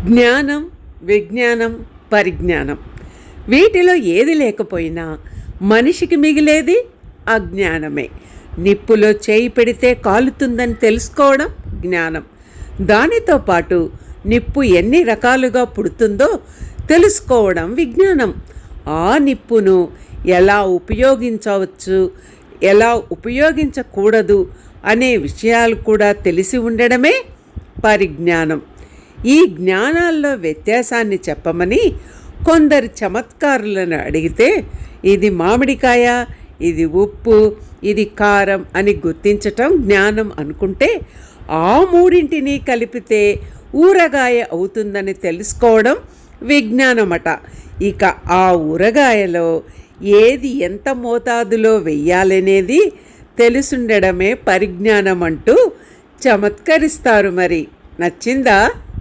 జ్ఞానం, విజ్ఞానం, పరిజ్ఞానం వీటిలో ఏది లేకపోయినా మనిషికి మిగిలేది అజ్ఞానమే. నిప్పులో చేయి పెడితే కాలుతుందని తెలుసుకోవడం జ్ఞానం. దానితో పాటు నిప్పు ఎన్ని రకాలుగా పుడుతుందో తెలుసుకోవడం విజ్ఞానం. ఆ నిప్పును ఎలా ఉపయోగించవచ్చు, ఎలా ఉపయోగించకూడదు అనే విషయాలు కూడా తెలిసి ఉండడమే పరిజ్ఞానం. ఈ జ్ఞానాల్లో వ్యత్యాసాన్ని చెప్పమని కొందరు చమత్కారులను అడిగితే ఇది మామిడికాయ, ఇది ఉప్పు, ఇది కారం అని గుర్తించటం జ్ఞానం అనుకుంటే, ఆ మూడింటిని కలిపితే ఊరగాయ అవుతుందని తెలుసుకోవడం విజ్ఞానమట. ఇక ఆ ఊరగాయలో ఏది ఎంత మోతాదులో వెయ్యాలనేది తెలుసుండడమే పరిజ్ఞానం అంటూ చమత్కరిస్తారు. మరి నచ్చిందా?